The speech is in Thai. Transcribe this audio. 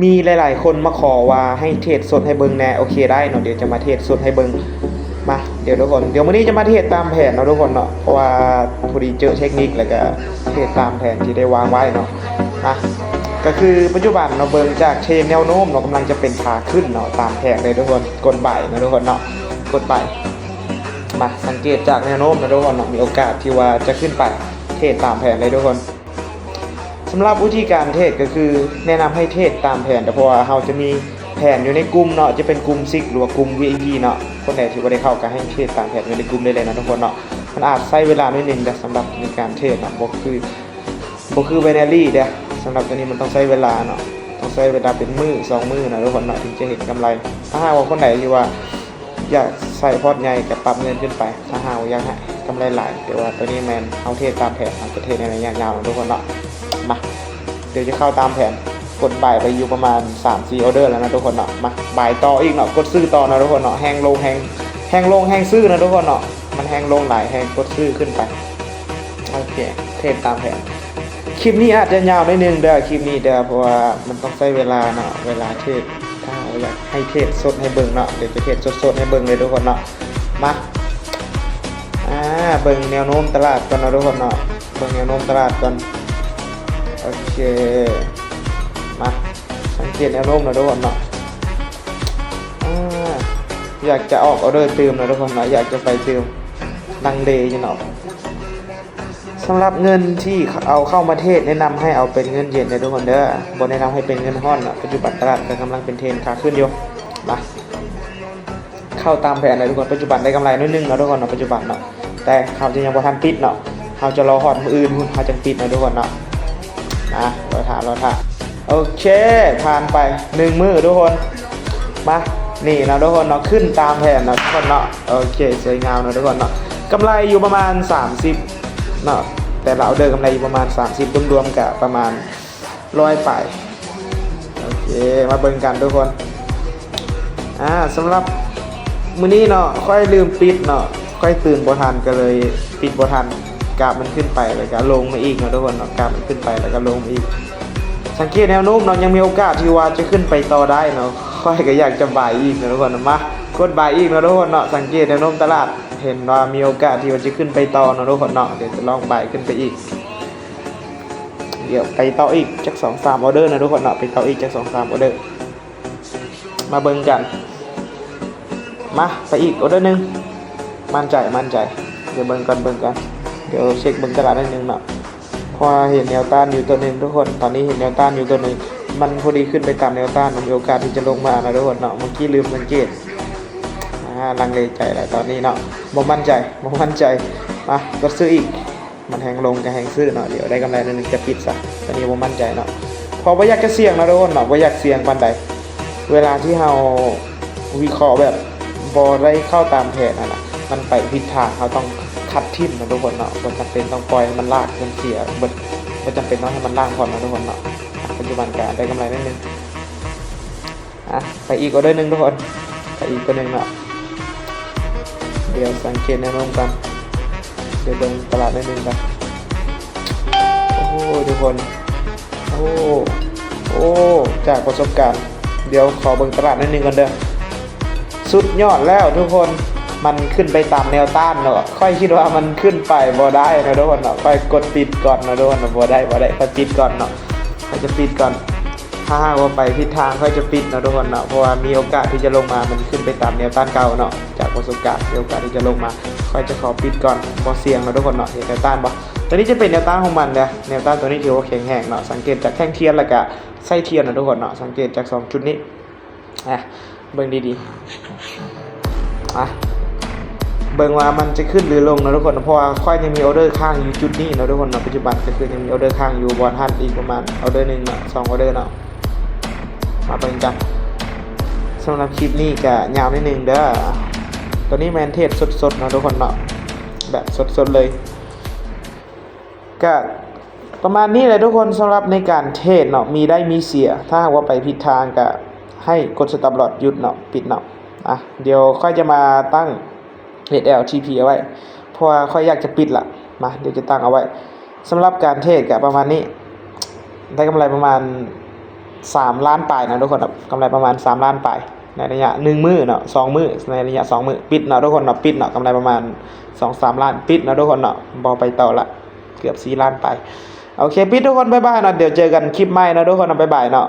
มีหลายๆคนมาขอว่าให้เทศสดให้เบิ่งแน่โอเคได้เนาะเดี๋ยวจะมาเทศสดให้เบิ่งมาเดี๋ยวทุกคนเดี๋ยวมื้อนี้จะมาเทศตามแผนเนาะทุกคนเนาะเพราะว่าพอดีเจอเทคนิคแล้วก็เทศตามแผนที่ได้วางไว้เนาะก็คือปัจจุบันเราเบิ่งจากเทรนแนวโน้มเรากำลังจะเป็นขาขึ้นเนาะตามแผนเลยทุกคนกดบ่ายนะทุกคนเนาะกดบ่ายมาสังเกตจากแนวโน้มนะทุกคนเนาะมีโอกาสที่ว่าจะขึ้นไปเทศตามแผนเลยทุกคนสำหรับวิธีการเทศก็คือแนะนำให้เทศตามแผนแต่เพราะว่าเราจะมีแผนอยู่ในกลุ่มเนาะจะเป็นกลุ่มซิกหรือว่ากลุ่ม VIP เนาะคนไหนที่บ่ได้เข้าก็ให้เทศตามแผนอยู่ในกลุ่มได้เลยนะทุกคนเนาะมันอาจใช้เวลาหน่อยนึงแต่สำหรับในการเทศเนาะบ่คือไบนารี่เด้อสำหรับตัวนี้มันต้องใช้เวลาเนาะต้องใช้เวลาเป็นมื้อ2มื้อนะทุกคนเนาะถึงจะเห็นกำไรถ้าหากว่าคนไหนที่ว่าอยากใส่พอร์ตใหญ่กับปรับเงินขึ้นไปถ้าหากว่าอยากให้กำไรหลายแต่ว่าตัวนี้แมนเอาเทศตามแผนเอาจะเทศในระยะยาวนะทุกคนเนาะมาเดี๋ยวจะเข้าตามแผนกดบ่ายไปอยู่ประมาณ 3-4 ออเดอร์แล้วนะทุกคนเนาะมาบ่ายต่ออีกเนาะกดซื้อต่อนะทุกคนเนาะแห้งลงแห้งลงแห้งซื้อนะทุกคนเนาะมันแห้งลงหลายแห้งกดซื้อขึ้นไปโอเคเทศตามแผนคลิปนี้อาจจะยาวนิดนึงเด้อคลิปนี้เด้อเพราะว่ามันต้องใช้เวลาเนาะเวลาเทศถ้าอยากให้เทศสดให้เบิ่งเนาะเดี๋ยวจะเทศสดให้เบิ่งเลยทุกคนเนาะมาเบิ่งแนวโน้มตลาดก่อนนะทุกคนเนาะเบิ่งแนวโน้มตลาดก่อนโอเคมาสังเกตแนวโน้มนะทุกคนเนาะอยากจะออกออเดอร์เติมนะทุกคนเนาะอยากจะไปเติมลังเลอยู่เนาะสำหรับเงินที่เอาเข้ามาเทศแนะนำให้เอาเป็นเงินเย็นนะทุกคนเด้อบ่แนะนำให้เป็นเงินฮ้อนเนาะปัจจุบันตลาดกำลังเป็นเทรนขาขึ้นอยู่มาเข้าตามแผนเลยทุกคนปัจจุบันได้กำไรนิดนึงนะทุกคนเนาะปัจจุบันเนาะแต่เขาจะยังบ่ทันปิดเนาะเขาจะรอฮอดมื้ออื่นเขาจะปิดนะทุกคนเนาะรอท่าโอเคผ่านไป1มื้อทุกคนมานี่นะทุกคนเนาะขึ้นตามแผนนะทุกคนเนาะโอเคสวยงามนะทุกคนเนาะกำไรอยู่ประมาณ30เนาะแต่เราเดินกำไรอยู่ประมาณ30รวมๆกับประมาณ100ไปโอเคมาเบิ่งกันทุกคนสำหรับมื้อนี้เนาะค่อยลืมปิดเนาะค่อยตื่นบ่ทันก็เลยปิดบ่ทันกราฟมันขึ้นไปแล้วก็ลงมาอีกเนาะทุกคนเนาะกราฟมันขึ้นไปแล้วก็ลงมาอีกสังเกตแนวโน้มเนาะยังมีโอกาสที่ว่าจะขึ้นไปต่อได้เนาะค่อยก็อยากจะบ่ายอีกนะทุกคนมากดบ่ายอีกนะทุกคนเนาะสังเกตแนวโน้มตลาดเห็นว่ามีโอกาสที่ว่าจะขึ้นไปต่อนะทุกคนเนาะเดี๋ยวจะลองบ่ายขึ้นไปอีกเดี๋ยวไปต่ออีกจัก 2-3 ออเดอร์นะทุกคนเนาะไปต่ออีกจัก 2-3 ออเดอร์มาเบิ่งกันมาไปอีกออเดอร์นึงมั่นใจเดี๋ยวเบิ่งกันเดี๋ยวเช็คเบิ่งตลาดนิดนึงเนาะพอเห็นแนวต้านอยู่ตัวนึงทุกคนตอนนี้เห็นแนวต้านอยู่ตัวนึงมันพอดีขึ้นไปตามแนวต้านมันมีโอกาสที่จะลงมานะทุกคนเนาะเมื่อกี้ลืมสังเกตลังเลใจแหละตอนนี้เนาะบ่มั่นใจมาก็ซื้ออีกมันแหงลงกับแหงซื้อเนาะเดี๋ยวได้กำไรนึงจะปิดซะตอนนี้บ่มั่นใจเนาะพอบ่อยากจะเสี่ยงนะทุกคนเนาะบ่อยากเสี่ยงปานใดเวลาที่เราวิเคราะห์แบบบ่ได้เข้าตามแผนน่ะมันไปผิดทางเราต้องคัดทิ่มนะทุกคนเนาะบ่จำเป็นต้องปล่อยมันลากจนเสียบ่จำเป็นต้องให้มันล่างก่อนนะทุกคนเนาะปัจจุบันก็ได้กำไรนิดนึงไปอีกออเดอร์นึงทุกคนไปอีกตัวนึงเนาะเดี๋ยวสังเกตแนวโน้มกันเดี๋ยวเบิ่งตลาดนิดนึงกันโอ้โหทุกคนโอ้จากประสบการณ์เดี๋ยวขอเบิ่งตลาดนิดนึงก่อนเด้อสุดยอดแล้วทุกคนมันขึ้นไปตามแนวต้านเนาะค่อยคิดว่ามันขึ้นไปบ่ได้นะทุกคนเนาะค่อยกดปิดก่อนนะทุกคนบ่ได้ค่อยปิดก่อนเนาะค่อยจะปิดก่อนถ้าหากว่าไปทิศทางค่อยจะปิดนะทุกคนเนาะเพราะว่ามีโอกาสที่จะลงมามันขึ้นไปตามแนวต้านเก่าเนาะจากประสบการณ์มีโอกาสที่จะลงมาค่อยจะขอปิดก่อนบ่เสี่ยงนะทุกคนเนาะเห็นแนวต้านบ่ตัวนี้จะเป็นแนวต้านของมันเนี่ยแนวต้านตัวนี้ถือว่าแข็งแรงเนาะสังเกตจากแท่งเทียนแล้วก็ไส้เทียนนะทุกคนเนาะสังเกตจาก2จุดนี้เบิ่งดีๆเบิ่งว่ามันจะขึ้นหรือลงนะทุกคนเพราะว่าค่อยยังมีออเดอร์ค้างอยู่จุดนี้นะทุกคนเนาะปัจจุบันก็คือยังมีออเดอร์ค้างอยู่บอลฮันอีกประมาณออเดอร์นึงเนาะ2ออเดอร์เนาะมาเบิ่งกันสำหรับคลิปนี้ก็ยาวนิดนึงเด้อตัวนี้แมนเทศสดๆนะทุกคนเนาะแบบสดๆเลยก็ประมาณนี้เลยทุกคนสำหรับในการเทศเนาะมีได้มีเสียถ้าหากว่าไปผิดทางก็ให้กดสต็อปลอสหยุดเนาะปิดเนาะเดี๋ยวค่อยจะมาตั้งHLTP เอาไว้เพราะว่าค่อยอยากจะปิดละมาเดี๋ยวจะตั้งเอาไว้สำหรับการเทรดกับประมาณนี้ได้กำไรประมาณ 3 ล้านปลายนะทุกคนเนาะกำไรประมาณ3 ล้านปลายในระยะ1 มื้อเนาะ2 มื้อในระยะ2 มื้อปิดเนาะทุกคนเนาะปิดเนาะกำไรประมาณ2-3 ล้านปิดเนาะทุกคนเนาะบ่ไปต่อละเกือบ4 ล้านปลายโอเคปิดทุกคนบ๊ายบายเนาะเดี๋ยวเจอกันคลิปใหม่เนาะทุกคนเนาะบ๊ายบายเนาะ